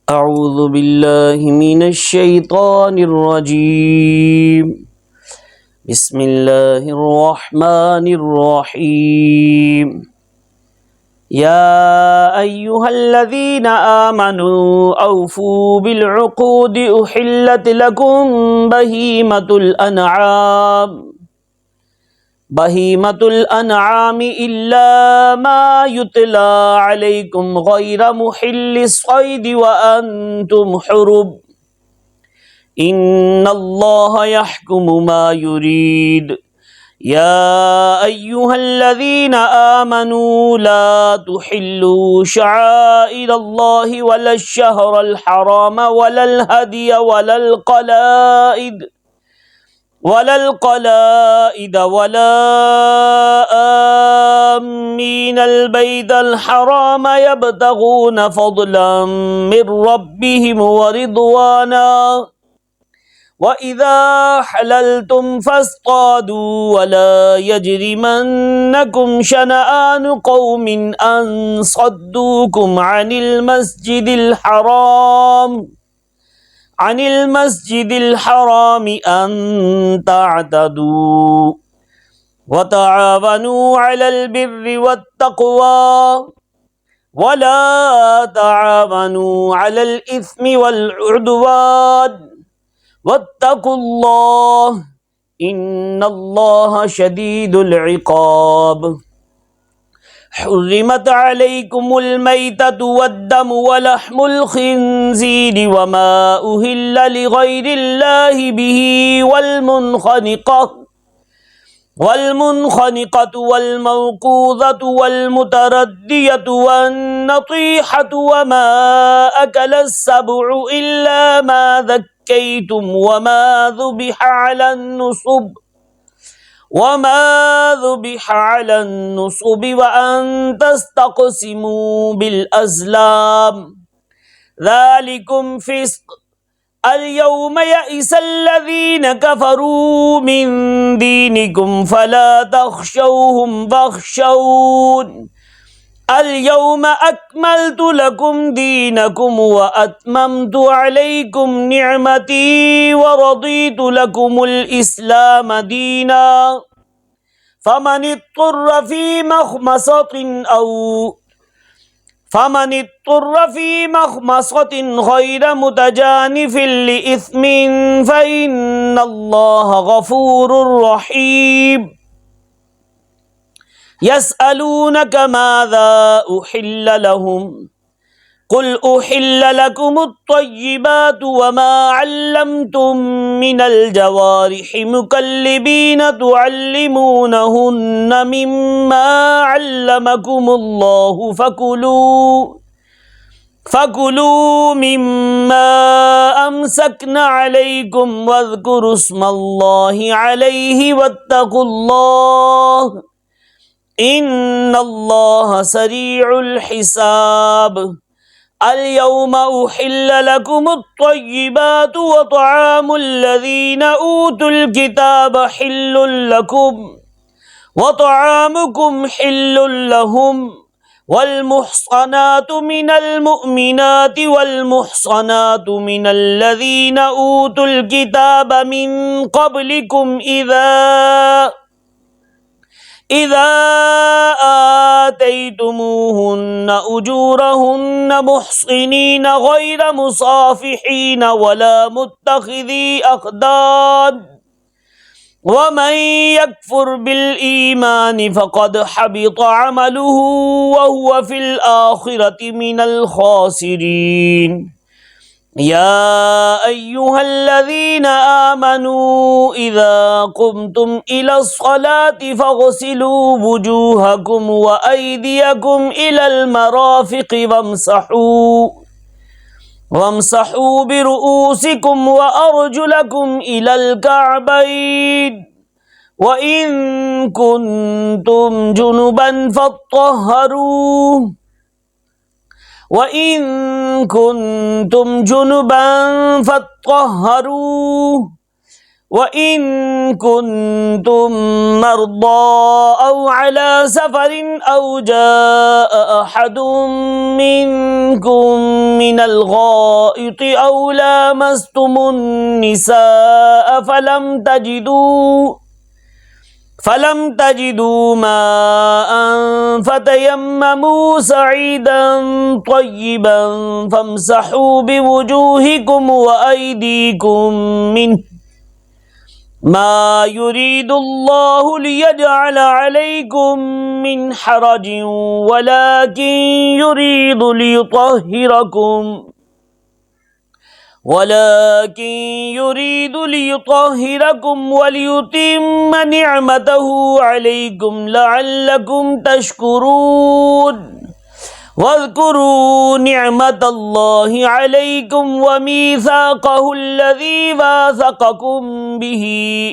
أعوذ بالله من الشيطان الرجيم. بسم الله الرحمن الرحيم. يا أيها الذين آمنوا أوفوا بالعقود أحلت لكم بهيمة الأنعام إلا ما يتلى عليكم غير محل الصيد وأنتم حرم إن الله يحكم ما يريد. يا أيها الذين آمنوا لا تحلوا شعائر الله ولا الشهر الحرام ولا الهدي ولا القلائد ولا آمين البيت الحرام يبتغون فضلا من ربهم ورضوانا وإذا حللتم فاصطادوا ولا يجرمنكم شنآن قوم أن صدوكم عن المسجد الحرام أن تعتدوا وتعاونوا على البر والتقوى ولا تعاونوا على الإثم والعدوان واتقوا الله إن الله شديد العقاب. حرمت عليكم الميتة والدم ولحم الخنزير وما أهل لغير الله به والمنخنقة والموقوذة والمتردية والنطيحة وما أكل السبع إلا ما ذكيتم وما ذبح على النصب وأن تستقسموا بالأزلام ذلكم فسق. اليوم يئس الذين كفروا من دينكم فلا تخشوهم واخشون اليوم أكملت لكم دينكم وأتممت عليكم نعمتي ورضيت لكم الإسلام دينا فمن اضطر في مخمصة غير متجانف لإثم فإن الله غفور رحيم. يسألونك ماذا أحل لهم قل أحل لكم الطيبات وما علمتم من الجوارح مكلبين تعلمونهن مما علمكم الله فكلوا مما أمسكن عليكم واذكروا اسم الله عليه واتقوا الله إن الله سريع الحساب. اليوم أحل لكم الطيبات وطعام الذين أوتوا الكتاب حل لكم وطعامكم حل لهم والمحصنات من المؤمنات والمحصنات من الذين أوتوا الكتاب من قبلكم إذا آتيتموهن أجورهن محصنين غير مصافحين ولا متخذي أخدان ومن يكفر بالإيمان فقد حبط عمله وهو في الآخرة من الخاسرين. يا أيها الذين آمنوا إذا قمتم إلى الصلاة فاغسلوا وجوهكم وأيديكم إلى المرافق وامسحوا برؤوسكم وأرجلكم إلى الكعبين وإن كنتم جنبا فاطهروا وإن كنتم مرضى أو على سفر أو جاء أحد منكم من الغائط أو لامستم النساء فلم تجدوا ماء فتيمموا سعيدا طيبا فامسحوا بوجوهكم وأيديكم منه ما يريد الله ليجعل عليكم من حرج ولكن يريد ليطهركم وليتم نعمته عليكم لعلكم تشكرون واذكروا نعمة الله عليكم وميثاقه الذي واثقكم به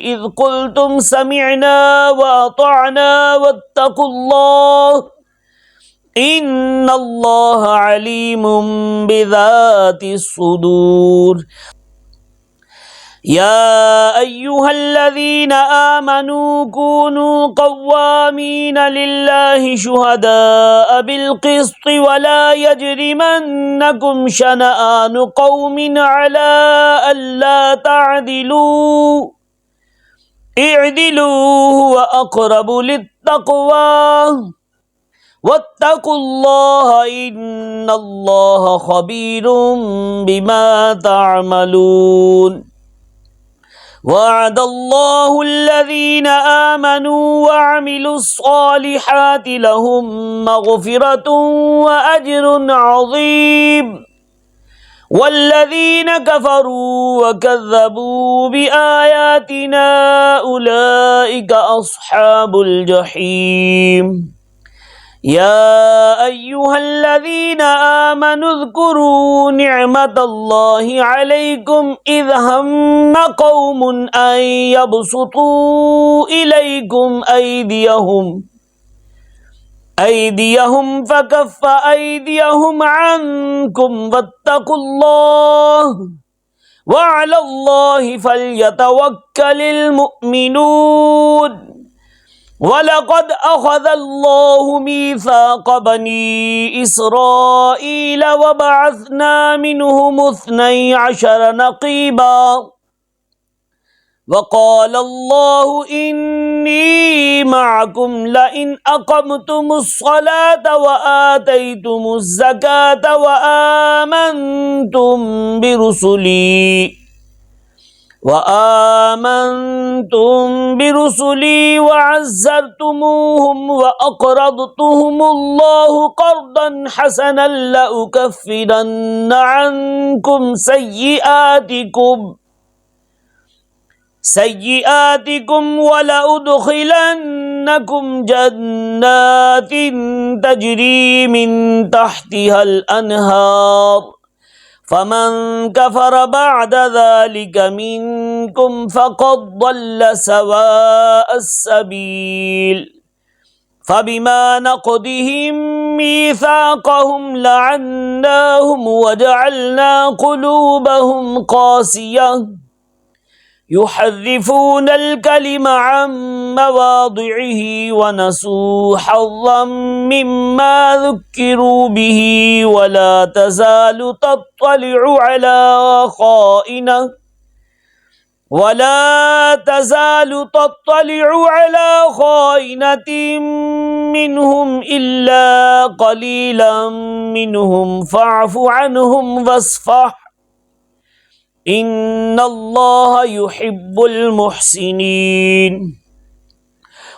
إذ قلتم سمعنا وأطعنا واتقوا الله إن الله عليم بذات الصدور يا أيها الذين آمنوا كونوا قوامين لله شهداء بالقسط ولا يجرمنكم شنآن قوم على ألا تعدلوا اعدلوا هو أقرب للتقوى واتقوا الله إن الله خبير بما تعملون وعد الله الذين آمنوا وعملوا الصالحات لهم مغفرة وأجر عظيم والذين كفروا وكذبوا بآياتنا أولئك أصحاب الجحيم يا أيها الذين آمنوا اذكروا نعمة الله عليكم إذ هم قوم أن يبسطوا إليكم أيديهم فكف أيديهم عنكم واتقوا الله وعلى الله فليتوكل المؤمنون ولقد أخذ الله ميثاق بني إسرائيل وبعثنا منهم 12 نقيبا وقال الله إني معكم لئن أقمتم الصلاة وآتيتم الزكاة وآمنتم برسلي وعزرتموهم وأقرضتهم الله قرضا حسنا لأكفرن عنكم سيئاتكم ولأدخلنكم جنات تجري من تحتها الأنهار فمن كفر بعد ذلك منكم فقد ضل سواء السبيل فبما نقضهم ميثاقهم لعناهم وجعلنا قلوبهم قاسية يحرفون الكلم عن مواضعه ونسوا حظا مما ذكروا به ولا تزال تطلع على خائنة منهم إلا قليلا منهم فاعف عنهم واصفح إن الله يحب المحسنين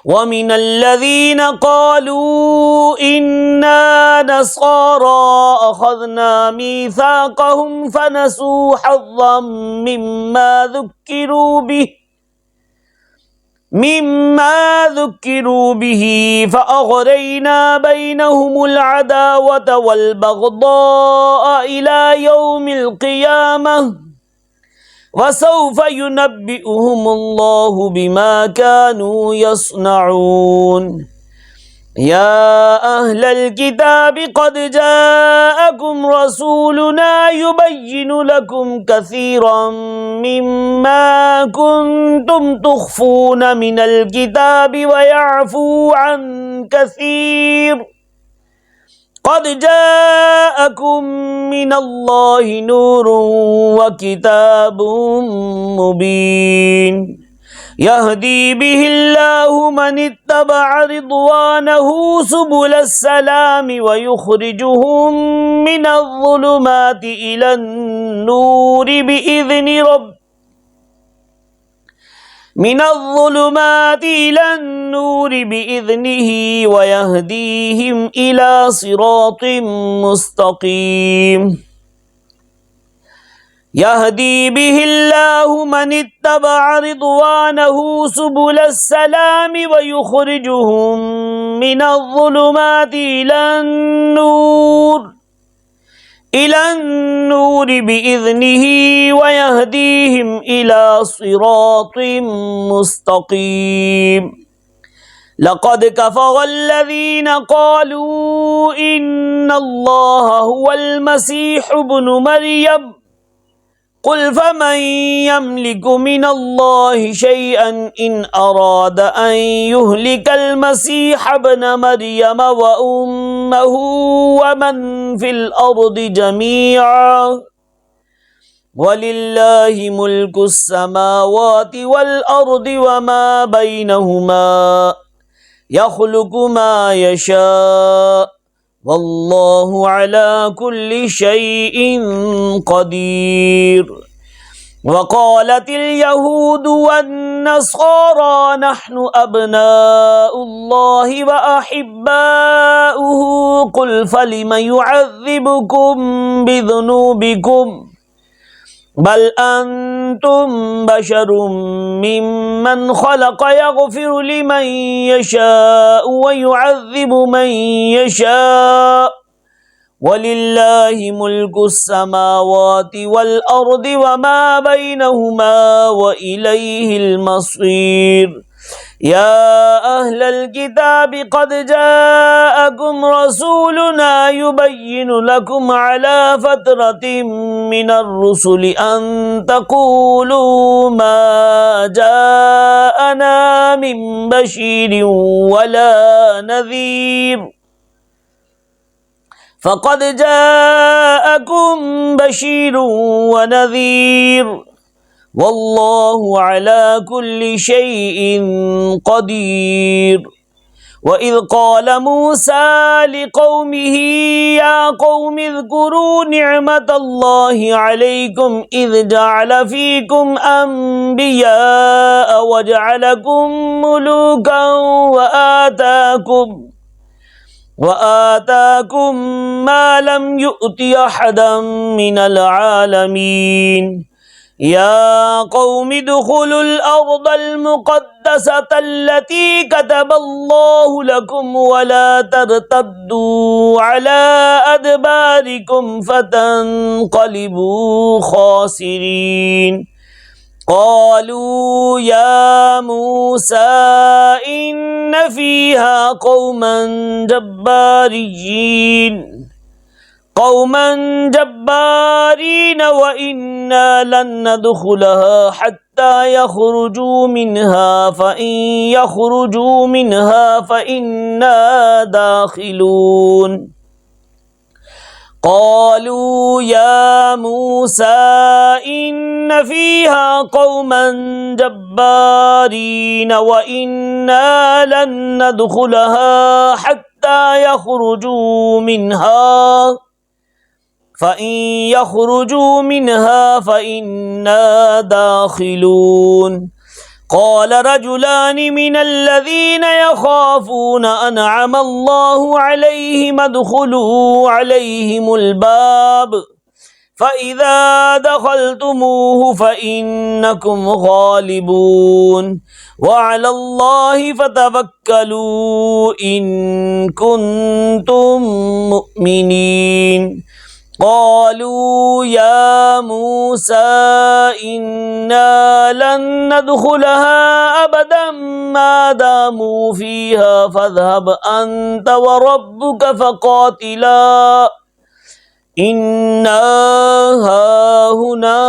ومن الذين قالوا إنا نصارى أخذنا ميثاقهم فنسوا حظا مما ذكروا به فأغرينا بينهم العداوة والبغضاء إلى يوم القيامة وسوف ينبئهم الله بما كانوا يصنعون يا أهل الكتاب قد جاءكم رسولنا يبين لكم كثيرا مما كنتم تخفون من الكتاب ويعفو عن كثير قد جاءكم من الله نور وكتاب مبين يهدي به الله من اتبع رضوانه سبل السلام ويخرجهم من الظلمات إلى النور بإذنه ويهديهم إلى صراط مستقيم يهدي به الله من اتبع رضوانه سبل السلام ويخرجهم من الظلمات إلى النور بإذنه ويهديهم إلى صراط مستقيم لقد كفر الذين قالوا إن الله هو المسيح ابن مريم قل فمن يملك من الله شيئا إن أراد أن يهلك المسيح ابن مريم وأمه ومن في الأرض جميعا ولله ملك السماوات والأرض وما بينهما يخلق ما يشاء والله على كل شيء قدير وقالت اليهود والنصارى نحن أبناء الله وأحباؤه قل فلم يعذبكم بذنوبكم بل أنتم بشر ممن خلق يغفر لمن يشاء ويعذب من يشاء ولله ملك السماوات والأرض وما بينهما وإليه المصير يا أهل الكتاب قد جاءكم رسولنا يبين لكم على فترة من الرسل أن تقولوا ما جاءنا من بشير ولا نذير فقد جاءكم بشير ونذير والله على كل شيء قدير وإذ قال موسى لقومه يا قوم اذكروا نعمة الله عليكم إذ جعل فيكم أنبياء وجعلكم ملوكا وآتاكم ما لم يؤت أحدا من العالمين يا قوم ادخلوا الأرض المقدسة التي كتب الله لكم ولا ترتدوا على أدباركم فتنقلبوا خاسرين قالوا يا موسى إن فيها قوما جبارين وإنا لن ندخلها حتى يخرجوا منها فإن يخرجوا منها فإنا داخلون قالوا يا موسى إن فيها قوما جبارين وإنا لن ندخلها حتى يخرجوا منها فإن يخرجوا منها فإنا داخلون قال رجلان من الذين يخافون أنعم الله عليهم ادخلوا عليهم الباب فإذا دخلتموه فإنكم غالبون وعلى الله فتوكلوا إن كنتم مؤمنين قالوا يا موسى إنا لن ندخلها أبدا ما داموا فيها فاذهب أنت وربك فقاتلا إنا هاهنا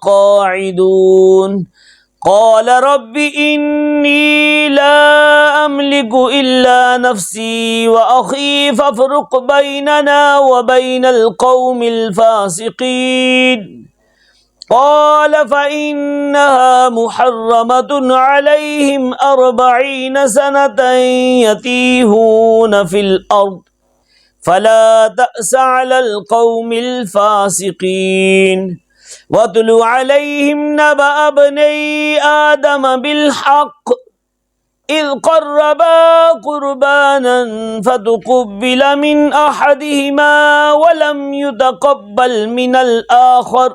قاعدون قال رب إني لا أملك إلا نفسي وأخي فافرق بيننا وبين القوم الفاسقين قال فإنها محرمة عليهم 40 سنة يتيهون في الأرض فلا تأس على القوم الفاسقين واتل عليهم نبأ ابني آدم بالحق إذ قربا قربانا فتقبل من أحدهما ولم يتقبل من الآخر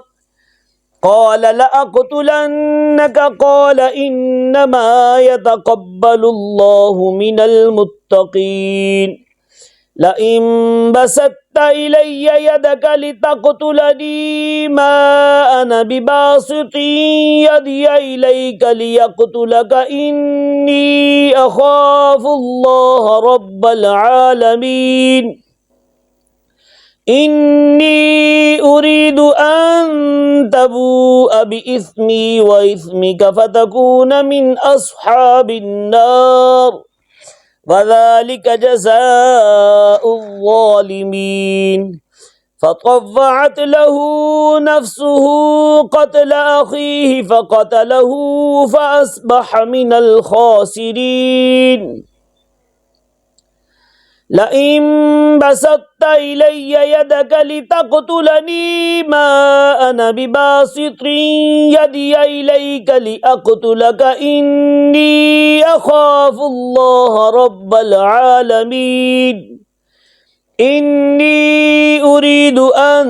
قال لأقتلنك قال إنما يتقبل الله من المتقين لئن بسطت إلي يدك لتقتلني ما أنا بباسط يدي إليك ليقتلك إني أخاف الله رب العالمين إني أريد أن تبوء بإثمي وإثمك فتكون من أصحاب النار وذلك جزاء الظالمين فطوعت له نفسه قتل أخيه فقتله فأصبح من الخاسرين لئن بسطت إلي يدك لتقتلني ما أنا بباسط يدي إليك لأقتلك إني أخاف الله رب العالمين إني أريد أن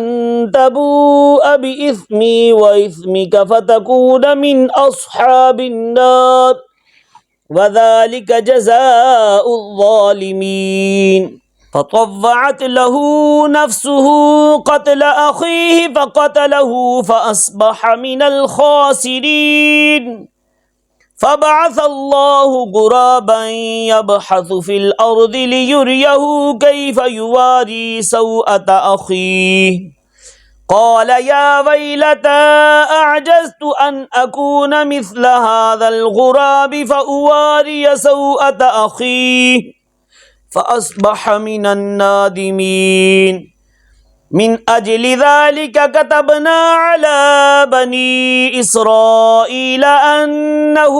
تبوء بإثمي وإثمك فتكون من أصحاب النار وذلك جزاء الظالمين فطوعت له نفسه قتل أخيه فقتله فأصبح من الخاسرين فبعث الله غرابا يبحث في الأرض ليريه كيف يواري سوءة أخيه قال يا ويلتى أعجزت أن أكون مثل هذا الغراب فأواري سوءة أخيه فأصبح من النادمين من أجل ذلك كتبنا على بني إسرائيل أنه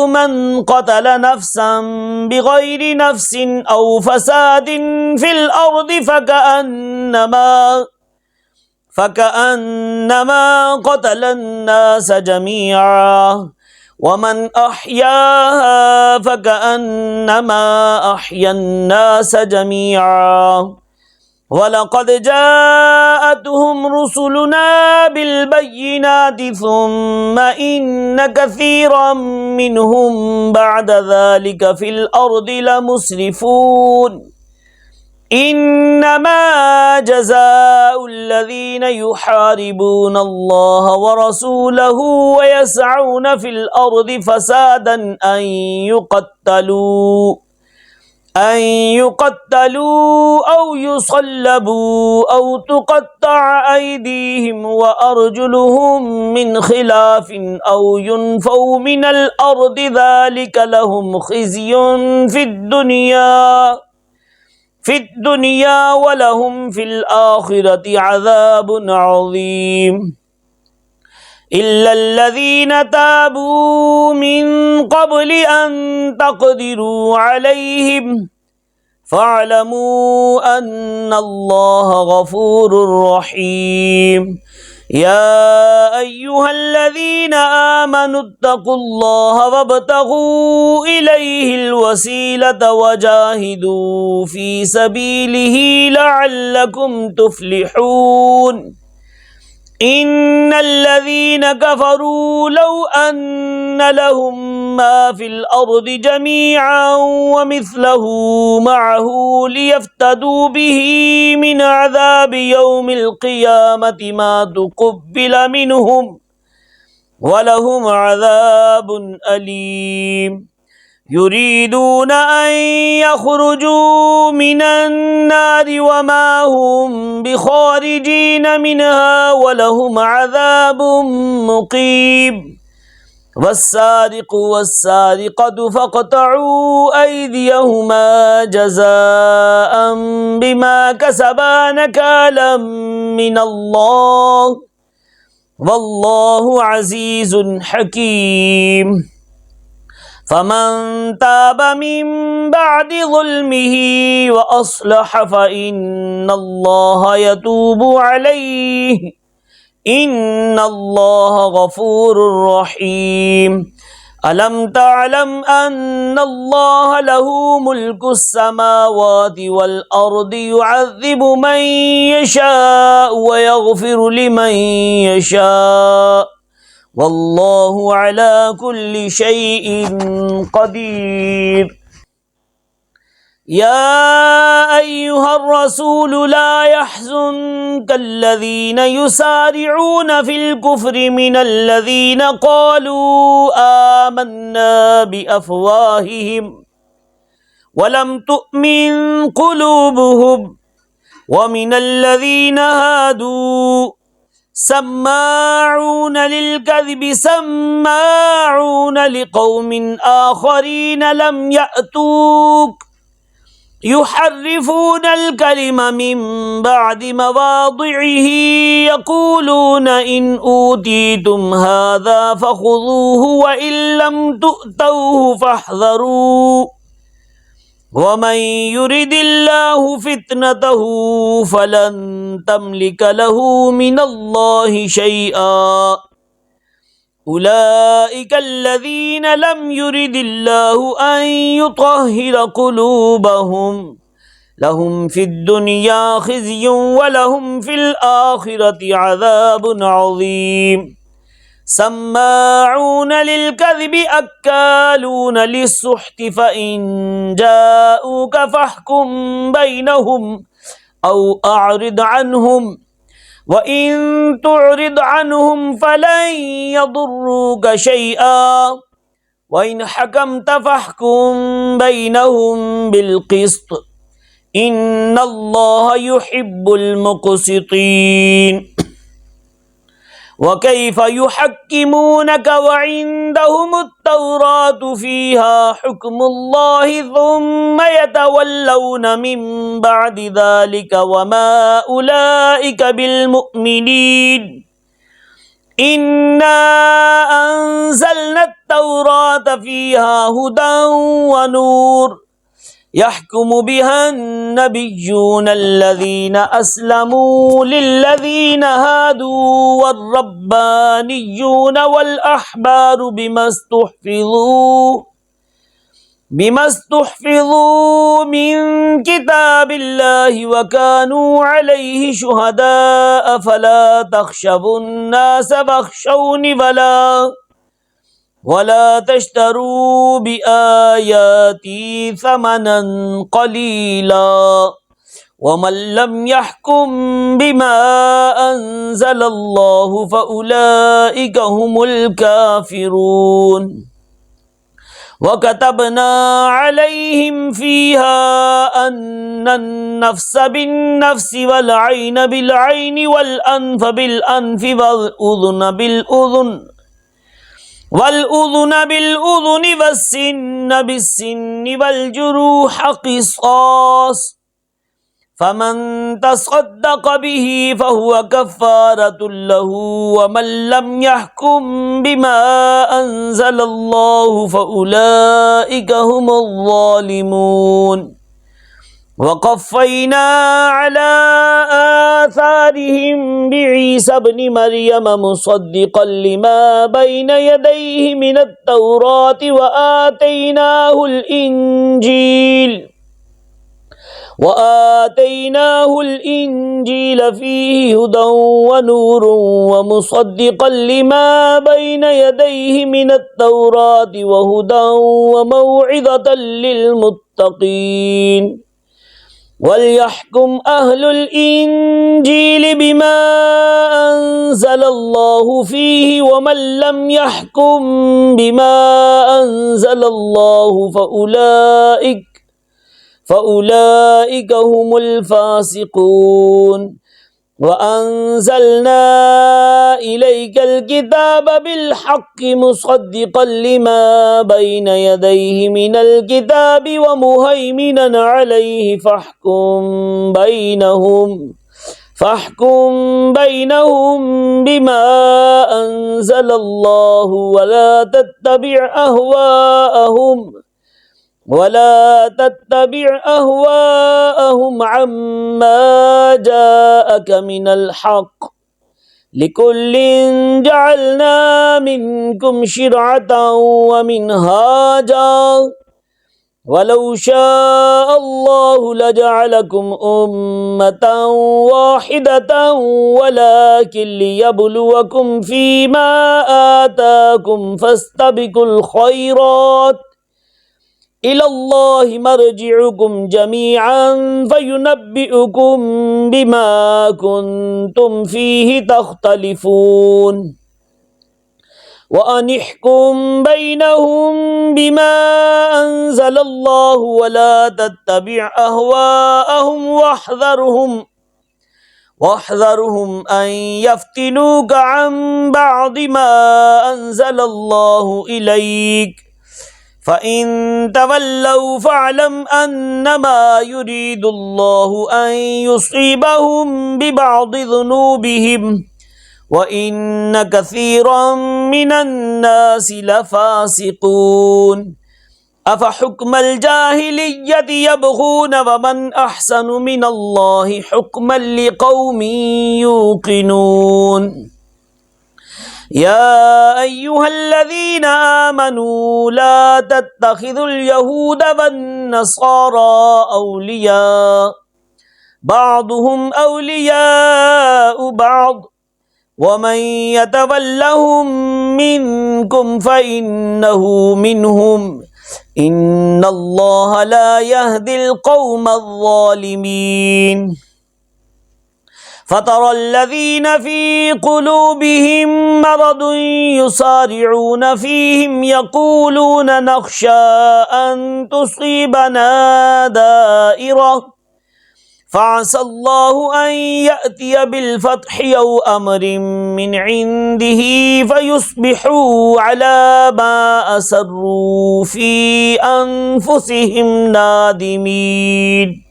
من قتل نفسا بغير نفس أو فساد في الأرض فكأنما قتل الناس جميعا ومن أحياها فكأنما أحيا الناس جميعا ولقد جاءتهم رسلنا بالبينات ثم إن كثيرا منهم بعد ذلك في الأرض لمسرفون إنما جزاء الذين يحاربون الله ورسوله ويسعون في الأرض فسادا أن يقتلوا أو يصلبوا أو تقطع أيديهم وأرجلهم من خلاف أو ينفوا من الأرض ذلك لهم خزي في الدنيا ولهم في الآخرة عذاب عظيم إلا الذين تابوا من قبل أن تقدروا عليهم فاعلموا أن الله غفور رحيم يا أيها الذين آمنوا اتقوا الله وابتغوا إليه الوسيلة وجاهدوا في سبيله لعلكم تفلحون إن الذين كفروا لو أن لهم ما في الأرض جميعا ومثله معه ليفتدوا به من عذاب يوم القيامة ما تقبل منهم ولهم عذاب أليم يريدون أن يخرجوا من النار وما هم بخارجين منها ولهم عذاب مقيم والسارق والسارقة فاقطعوا أيديهما جزاء بما كسبا نكالا من الله والله عزيز حكيم فمن تاب من بعد ظلمه وأصلح فإن الله يتوب عليه إن الله غفور رحيم ألم تعلم أن الله له ملك السماوات والأرض يعذب من يشاء ويغفر لمن يشاء والله على كل شيء قدير يا أيها الرسول لا يحزنك الذين يسارعون في الكفر من الذين قالوا آمنا بأفواههم ولم تؤمن قلوبهم ومن الذين هادوا سماعون للكذب سماعون لقوم آخرين لم يأتوك يحرفون الكلم من بعد مواضعه يقولون إن أوتيتم هذا فخذوه وإن لم تؤتوه فاحذروا ومن يرد الله فتنته فلن تملك له من الله شيئا أولئك الذين لم يرد الله أن يطهر قلوبهم لهم في الدنيا خزي ولهم في الآخرة عذاب عظيم سماعون للكذب أكالون للسحت فإن جاءوك فاحكم بينهم أو أعرض عنهم وإن تعرض عنهم فلن يضروك شيئا وإن حكمت فاحكم بينهم بالقسط إن الله يحب المقسطين وكيف يحكمونك وعندهم التوراة فيها حكم الله ثم يتولون من بعد ذلك وما أولئك بالمؤمنين إنا أنزلنا التوراة فيها هدى ونور يحكم بها النبيون الذين أسلموا للذين هادوا والربانيون والأحبار بما استحفظوا من كتاب الله وكانوا عليه شهداء فلا تخشوا الناس فاخشوني ولا تشتروا بآياتي ثمنا قليلا ومن لم يحكم بما أنزل الله فأولئك هم الكافرون وكتبنا عليهم فيها أن النفس بالنفس والعين بالعين والأنف بالأنف والأذن بالأذن والسن بالسن والجروح قصاص فمن تصدق به فهو كفارة له ومن لم يحكم بما أنزل الله فأولئك هم الظالمون وقفينا على آثارهم بعيسى ابن مريم مصدقا لما بين يديه من التوراة وآتيناه الإنجيل وآتيناه الإنجيل فيه هدى ونور ومصدقا لما بين يديه من التوراة وهدى وموعظة للمتقين وليحكم أهل الإنجيل بما أنزل الله فيه ومن لم يحكم بما أنزل الله فأولئك هم الفاسقون وأنزلنا إليك الكتاب بالحق مصدقا لما بين يديه من الكتاب ومهيمنا عليه فاحكم بينهم بما أنزل الله ولا تتبع أهواءهم عما جاءك من الحق لكل جعلنا منكم شرعة ومنهاجا ولو شاء الله لجعلكم أمة واحدة ولكن ليبلوكم فيما آتاكم فاستبقوا الخيرات إلى الله مرجعكم جميعا فينبئكم بما كنتم فيه تختلفون وأن احكم بينهم بما أنزل الله ولا تتبع أهواءهم واحذرهم أن يفتنوك عن بعض ما أنزل الله إليك فإن تولوا فاعلم أنما يريد الله أن يصيبهم ببعض ذنوبهم وإن كثيرا من الناس لفاسقون أفحكم الجاهلية يبغون ومن أحسن من الله حكما لقوم يوقنون يا أيها الذين آمنوا لا تتخذوا اليهود والنصارى أولياء بعضهم أولياء بعض ومن يتولهم منكم فإنه منهم إن الله لا يهدي القوم الظالمين فترى الذين في قلوبهم مرض يسارعون فيهم يقولون نخشى أن تصيبنا دائرة فعسى الله أن يأتي بالفتح أو أمر من عنده فيصبحوا على ما أسروا في أنفسهم نادمين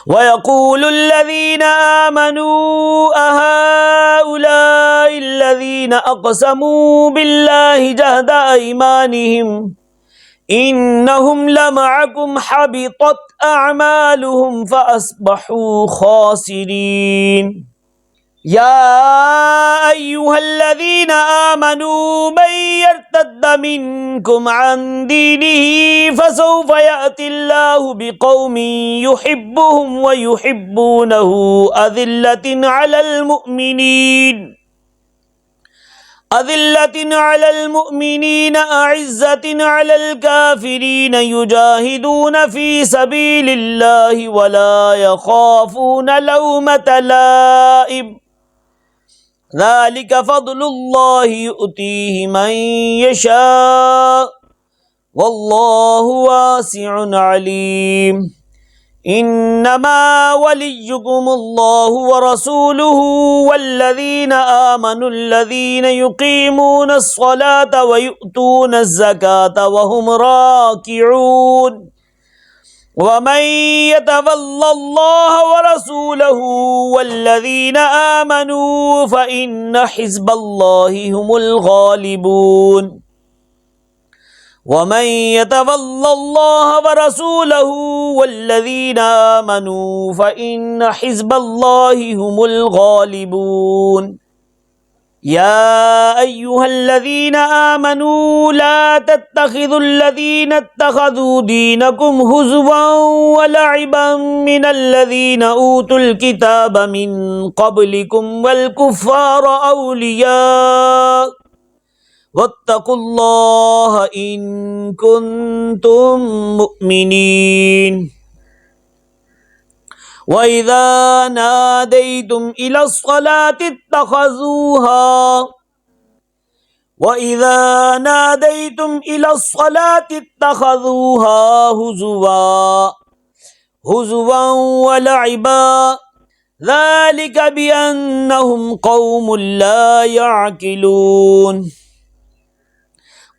ويقول الذين آمنوا أهؤلاء الذين أقسموا بالله جهد أيمانهم إنهم لمعكم حبطت أعمالهم فأصبحوا خاسرين يا أيها الذين آمنوا من يرتد منكم عن دينه فسوف يأتي الله بقوم يحبهم ويحبونه أذلة على المؤمنين أعزة على الكافرين يجاهدون في سبيل الله ولا يخافون لومة لائم ذلك فضل الله يؤتيه من يشاء والله واسع عليم إنما وليكم الله ورسوله والذين آمنوا الذين يقيمون الصلاة ويؤتون الزكاة وهم راكعون ومن يتول الله ورسوله والذين آمنوا فإن حزب الله هم الغالبون ومن يتول الله ورسوله والذين آمنوا فإن حزب الله هم الغالبون يا أيها الذين آمنوا لا تتخذوا الذين اتخذوا دينكم هزوا ولعبا من الذين أوتوا الكتاب من قبلكم والكفار أولياء واتقوا الله إن كنتم مؤمنين وإذا ناديتم إلى الصلاة اتخذوها هزوا ولعبا ذلك بأنهم قوم لا يعقلون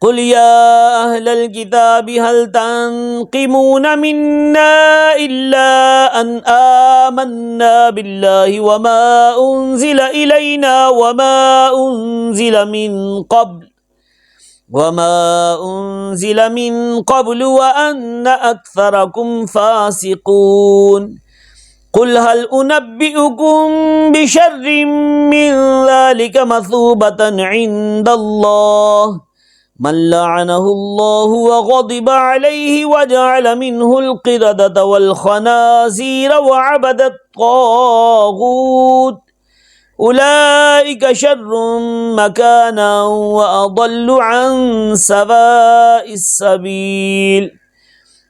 قل يا أهل الكتاب هل تنقمون منا إلا أن آمنا بالله وما أنزل إلينا وما أنزل من قبل وأن أكثركم فاسقون قل هل أنبئكم بشر من ذلك مثوبة عند الله من لعنه الله وغضب عليه وجعل منه القردة والخنازير وعبد الطاغوت أولئك شر مكانا وأضل عن سواء السبيل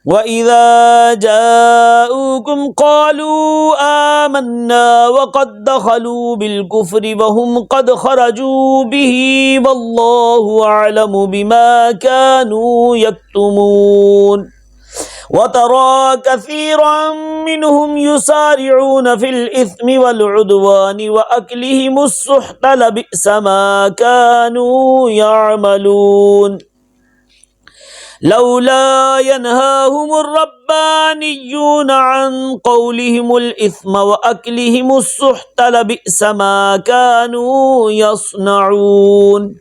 وإذا جاءوكم قالوا آمنا وقد دخلوا بالكفر وهم قد خرجوا به والله أعلم بما كانوا يكتمون وترى كثيرا منهم يسارعون في الإثم والعدوان وأكلهم السحت لبئس ما كانوا يعملون لولا ينهاهم الربانيون عن قولهم الإثم وأكلهم السحت لبئس ما كانوا يصنعون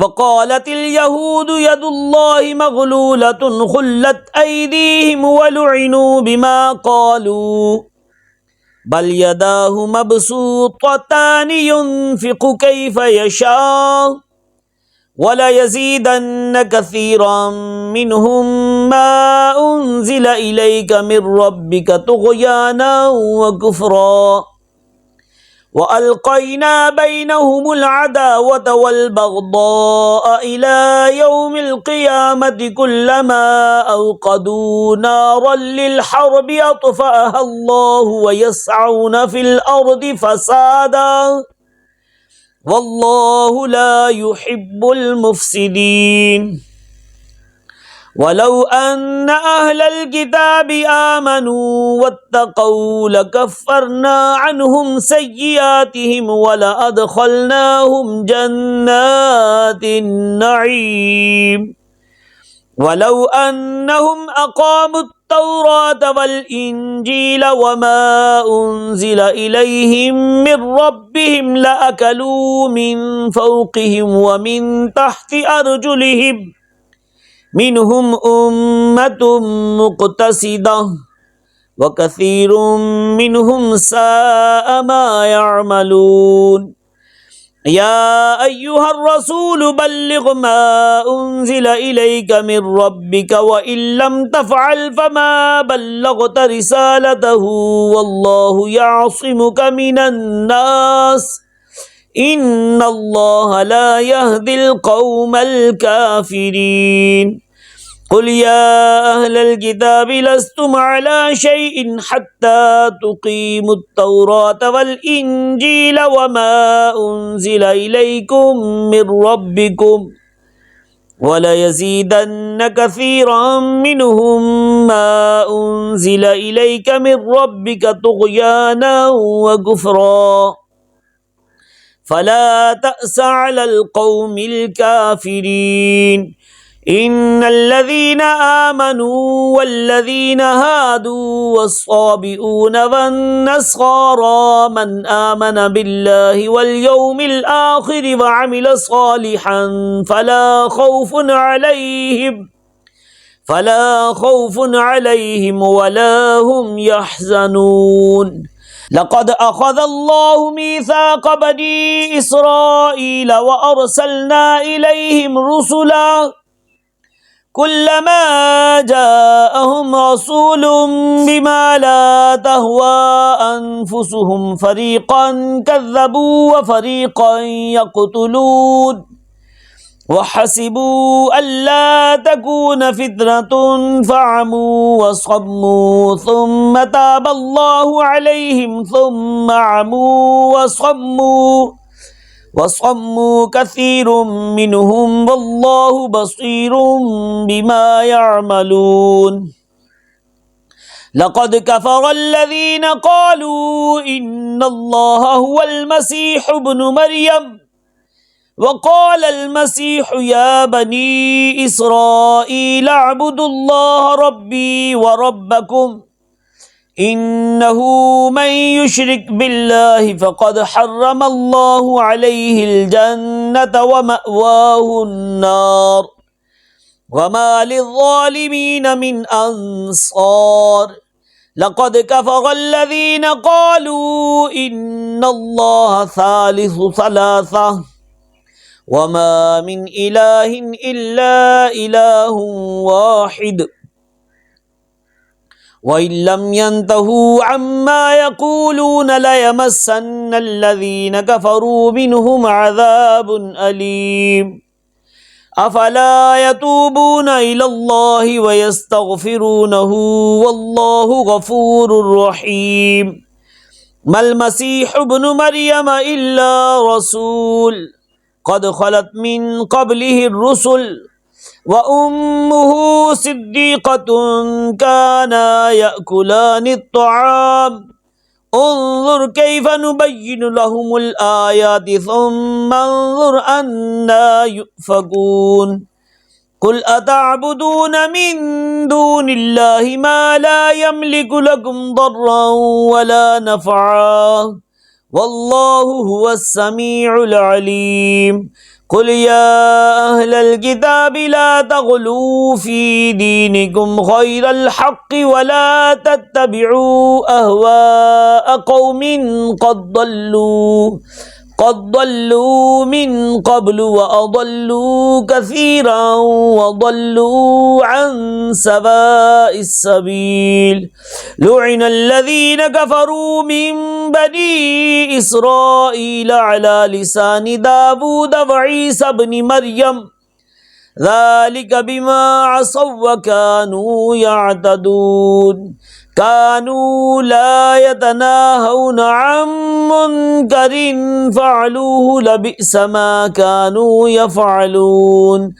وقالت اليهود يد الله مغلولة خلت أيديهم ولعنوا بما قالوا بل يداه مبسوطتان ينفق كيف يشاء وليزيدن كثيرا منهم ما أنزل إليك من ربك طغيانا وكفرا وألقينا بينهم العداوة والبغضاء إلى يوم القيامة كلما أوقدوا نارا للحرب أطفأها الله ويسعون في الأرض فسادا والله لا يحب المفسدين ولو أن أهل الكتاب آمنوا واتقوا لكفرنا عنهم سيئاتهم ولأدخلناهم جنات النعيم ولو أنهم أقاموا التوراة والإنجيل وما أنزل إليهم من ربهم لأكلوا من فوقهم ومن تحت أرجلهم منهم أمة مقتصدة وكثير منهم ساء ما يعملون يا أيها الرسول بلغ ما أنزل إليك من ربك وإن لم تفعل فما بلغت رسالته والله يعصمك من الناس إن الله لا يهدي القوم الكافرين قل يا أهل الكتاب لستم على شيء حتى تقيموا التوراة والإنجيل وما أنزل إليكم من ربكم وليزيدن كثيرا منهم ما أنزل إليك من ربك طغيانا وكفرا فلا تأس على القوم الكافرين إن الذين آمنوا والذين هادوا والصابئون والنصارى من آمن بالله واليوم الآخر وعمل صالحا فلا خوف عليهم ولا هم يحزنون لقد أخذ الله ميثاق بني إسرائيل وأرسلنا إليهم رسلا كلما جاءهم رسول بما لا تهوى أنفسهم فريقا كذبوا وفريقا يقتلون وحسبوا ألا تكون فتنة فعموا وصموا ثم تاب الله عليهم ثم عموا وصموا كثير منهم والله بصير بما يعملون لقد كفر الذين قالوا إن الله هو المسيح ابن مريم وقال المسيح يا بني إسرائيل اعبدوا الله ربي وربكم إنه من يشرك بالله فقد حرم الله عليه الجنة ومأواه النار وما للظالمين من أنصار لقد كفر الذين قالوا إن الله ثالث ثلاثة وما من إله إلا إله واحد وإن لم ينتهوا عما يقولون ليمسن الذين كفروا منهم عذاب أليم أفلا يتوبون إلى الله ويستغفرونه والله غفور رحيم ما المسيح ابن مريم إلا رسول قد خلت من قبله الرسل وأمه صديقة كانا يأكلان الطعام انظر كيف نبين لهم الآيات ثم انظر أنا يؤفكون قل أتعبدون من دون الله ما لا يملك لكم ضرا ولا نفعا والله هو السميع العليم قل يا أهل الكتاب لا تغلوا في دينكم غير الحق ولا تتبعوا أهواء قوم قد ضلوا من قبل وأضلوا كثيرا وضلوا عن سواء السبيل لعن الذين كفروا من بني إسرائيل على لسان داود وعيسى بن مريم ذلك بما عصوا وكانوا يعتدون كانوا لا يتناهون عن منكر فعلوه لبئس ما كانوا يفعلون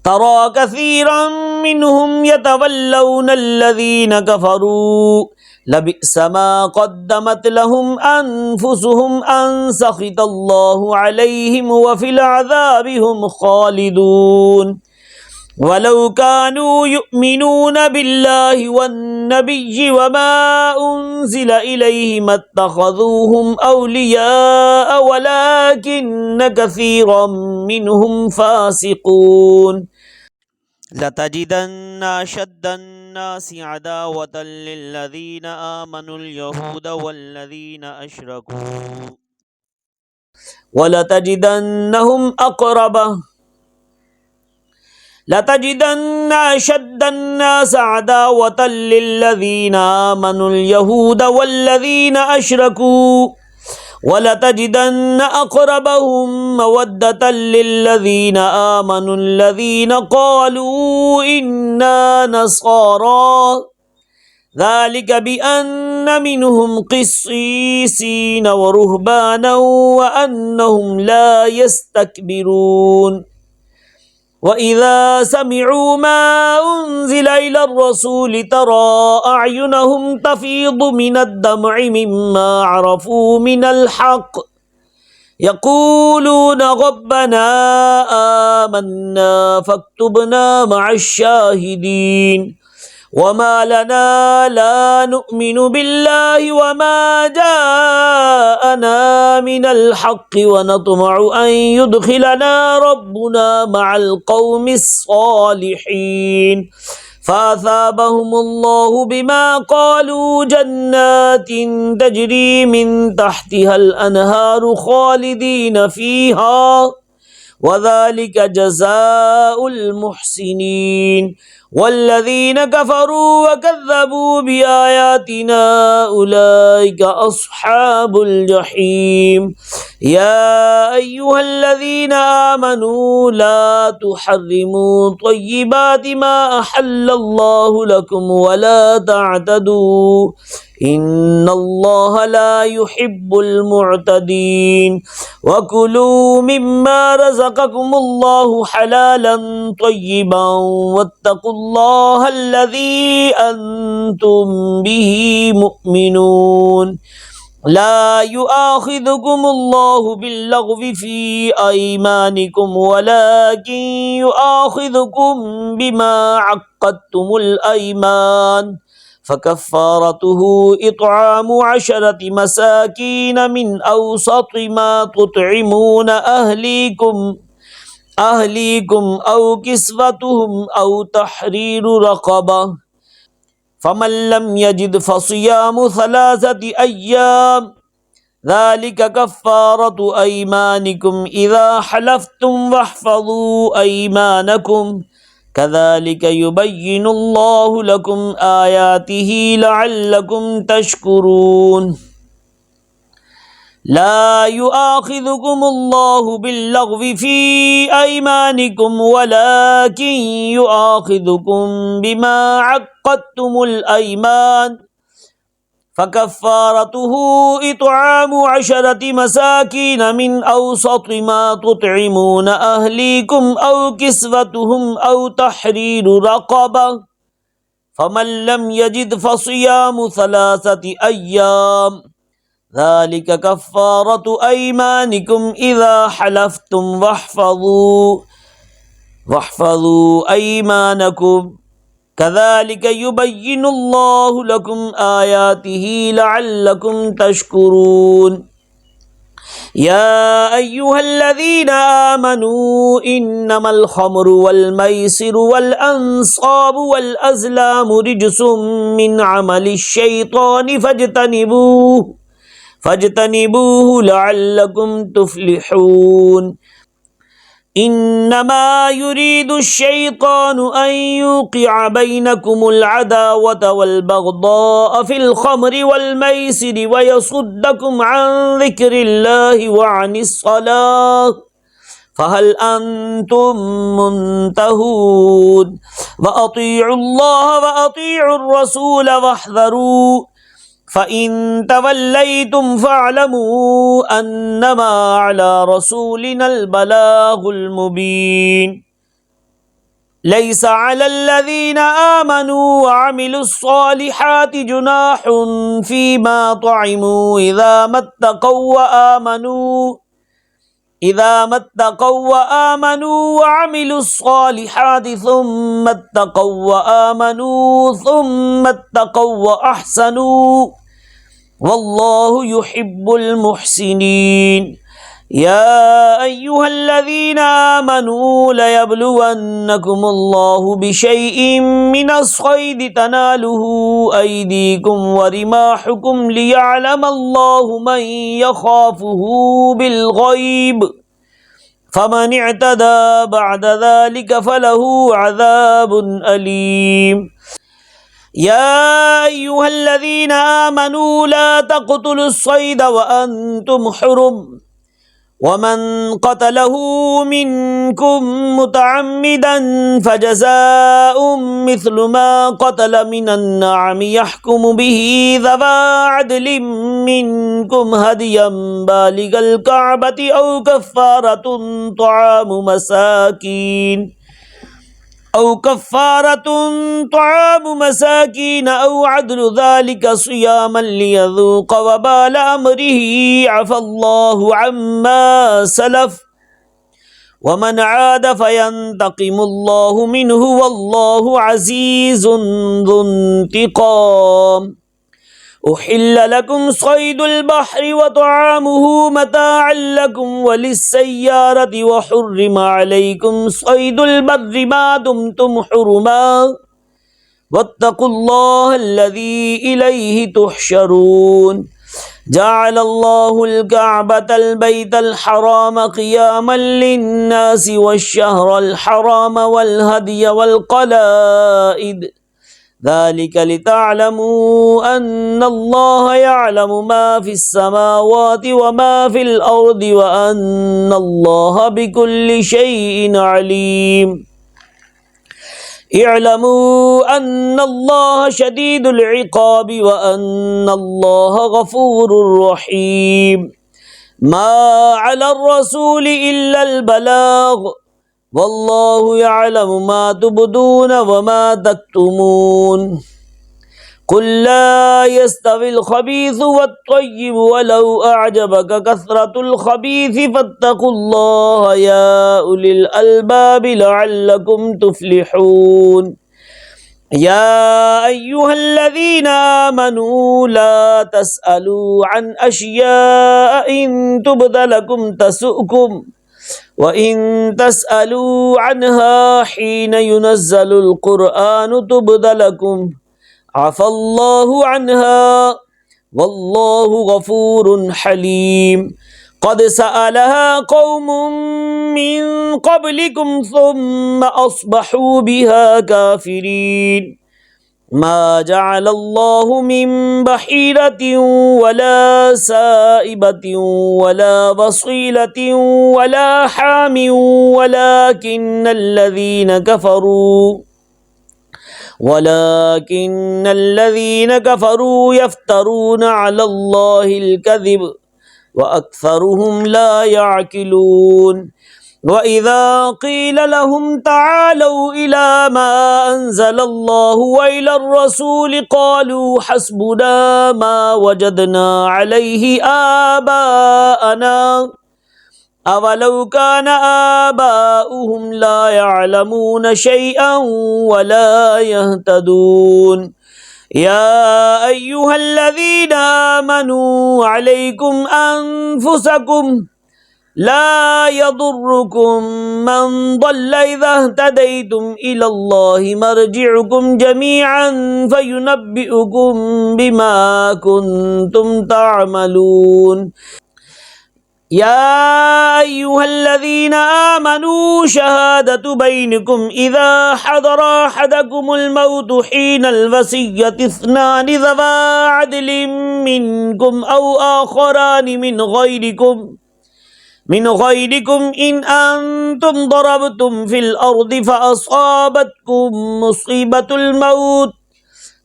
ترى كثيرا منهم يتولون الذين كفروا لبئس ما قدمت لهم أنفسهم أن سخط الله عليهم وفي العذاب هم خالدون ولو كانوا يؤمنون بالله والنبي وما أنزل إليه ما اتخذوهم أولياء ولكن كثيرا منهم فاسقون لتجدن أشد الناس عداوة للذين آمنوا اليهود والذين أشركوا لتجدن أشد الناس عداوة للذين آمنوا اليهود والذين أشركوا ولتجدن أقربهم مودة للذين آمنوا الذين قالوا إنا نصارى ذلك بأن منهم قسيسين ورهبانا وأنهم لا يستكبرون وإذا سمعوا ما أنزل إلى الرسول ترى أعينهم تفيض من الدمع مما عرفوا من الحق يقولون ربنا آمنا فاكتبنا مع الشاهدين وما لنا لا نؤمن بالله وما جاءنا من الحق ونطمع أن يدخلنا ربنا مع القوم الصالحين فأثابهم الله بما قالوا جنات تجري من تحتها الأنهار خالدين فيها وذلك جزاء المحسنين والذين كفروا وكذبوا بآياتنا أولئك أصحاب الجحيم يا أيها الذين آمنوا لا تحرموا طيبات ما أحل الله لكم ولا تعتدوا إن الله لا يحب المعتدين وكلوا مما رزقكم الله حلالا طيبا واتقوا الله الذي أنتم به مؤمنون لا يؤاخذكم الله باللغو في أيمانكم ولكن يؤاخذكم بما عقدتم الأيمان فكفارته إطعام 10 مساكين من أوسط ما تطعمون أهليكم أو كسوتهم أو تحرير رقبة فمن لم يجد فصيام 3 أيام ذلك كفارة أيمانكم إذا حلفتم واحفظوا أيمانكم كذلك يبين الله لكم آياته لعلكم تشكرون لا يؤاخذكم الله باللغو في أيمانكم ولكن يؤاخذكم بما عقدتم الأيمان فكفارته إطعام 10 مساكين من أوسط ما تطعمون أهليكم أو كسوتهم أو تحرير رقبة فمن لم يجد فصيام 3 أيام ذلك كفارة أيمانكم إذا حلفتم واحفظوا أيمانكم كذلك يبين الله لكم آياته لعلكم تشكرون يا أيها الذين آمنوا إنما الخمر والميسر والأنصاب والأزلام رجس من عمل الشيطان فاجتنبوه لعلكم تفلحون إنما يريد الشيطان أن يوقع بينكم العداوة والبغضاء في الخمر والميسر ويصدكم عن ذكر الله وعن الصلاة فهل أنتم منتهون وأطيعوا الله وأطيعوا الرسول واحذروا فإن توليتم فاعلموا أنما على رسولنا البلاغ المبين ليس على الذين آمنوا وعملوا الصالحات جناح فيما طعموا إذا ما اتقوا وآمنوا وعملوا الصالحات ثم اتقوا وآمنوا ثم اتقوا وأحسنوا والله يحب المحسنين يا أيها الذين آمنوا ليبلونكم الله بشيء من الصيد تناله أيديكم ورماحكم ليعلم الله من يخافه بالغيب فمن اعتدى بعد ذلك فله عذاب أليم يا أيها الذين آمنوا لا تقتلوا الصيد وأنتم حرم ومن قتله منكم متعمدا فجزاء مثل ما قتل من النعم يحكم به ذوى عدل منكم هديا بالغ الكعبة أو كفارة طعام مساكين أو عدل ذلك صياما ليذوق وبال أمره عفى الله عما سلف ومن عاد فينتقم الله منه والله عزيز ذو انتقام أحل لكم صيد البحر وطعامه متاعا لكم وللسيارة وحرم عليكم صيد البر ما دمتم حرما واتقوا الله الذي إليه تحشرون جعل الله الكعبة البيت الحرام قياما للناس والشهر الحرام والهدي والقلائد ذلك لتعلموا أن الله يعلم ما في السماوات وما في الأرض وأن الله بكل شيء عليم اعلموا أن الله شديد العقاب وأن الله غفور رحيم ما على الرسول إلا البلاغ والله يعلم ما تبدون وما تكتمون قل لا يستوي الخبيث والطيب ولو أعجبك كثرة الخبيث فاتقوا الله يا أولي الألباب لعلكم تفلحون يا أيها الذين آمنوا لا تسألوا عن أشياء إن تبد لكم تسؤكم وإن تسألوا عنها حين ينزل القرآن تبد لكم عفى الله عنها والله غفور حليم قد سألها قوم من قبلكم ثم أصبحوا بها كافرين ما جعل الله من بحيرة ولا سائبة ولا بصيلة ولا حام ولكن الذين كفروا يفترون على الله الكذب وأكثرهم لا يعقلون وإذا قيل لهم تعالوا إلى ما أنزل الله وإلى الرسول قالوا حسبنا ما وجدنا عليه آباءنا أولو كان آباؤهم لا يعلمون شيئا ولا يهتدون يا أيها الذين آمنوا عليكم أنفسكم لا يضركم من ضل إذا اهتديتم إلى الله مرجعكم جميعا فينبئكم بما كنتم تعملون يا أيها الذين آمنوا شهادة بينكم إذا حضر أحدكم الموت حين الوصية اثنان ذوى عدل منكم أو آخران من غيركم إن أنتم ضربتم في الأرض فأصابتكم مصيبة الموت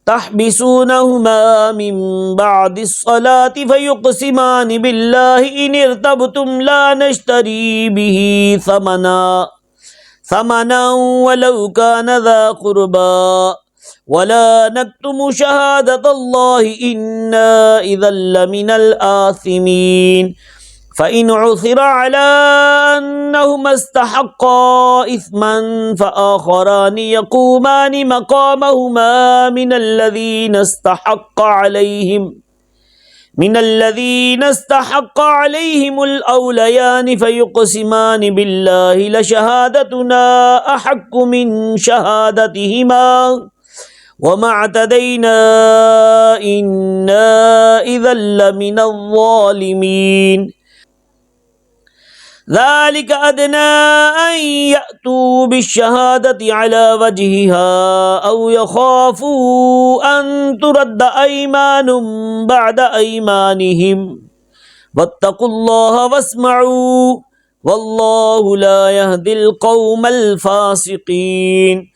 تحبسونهما من بعد الصلاة فيقسمان بالله إن ارتبتم لا نشتري به ثمنا ولو كان ذا قربى ولا نكتم شهادة الله إنا إذا لمن الآثمين فإن عثر على أنهما استحقا إثما فآخران يقومان مقامهما من الذين استحق عليهم الأوليان فيقسمان بالله لشهادتنا أحق من شهادتهما وما اعتدينا إنا إذا لمن الظالمين ذلك أدنى أن يأتوا بالشهادة على وجهها أو يخافوا أن ترد أيمان بعد أيمانهم واتقوا الله واسمعوا والله لا يهدي القوم الفاسقين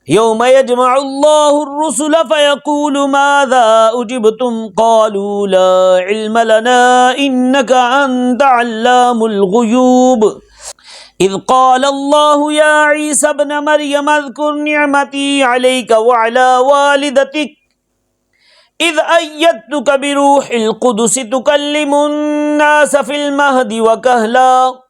يوم يجمع الله الرسل فيقول ماذا أجبتم قالوا لا علم لنا إنك أنت علام الغيوب إذ قال الله يا عيسى ابن مريم اذكر نعمتي عليك وعلى والدتك إذ أيدتك بروح القدس تكلم الناس في المهد وكهلا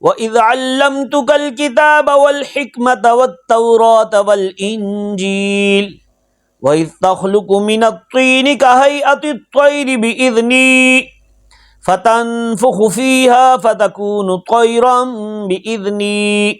وإذ علمتك الكتاب والحكمة والتوراة والإنجيل وإذ تخلق من الطين كهيئة الطير بإذني فتنفخ فيها فتكون طيرا بإذني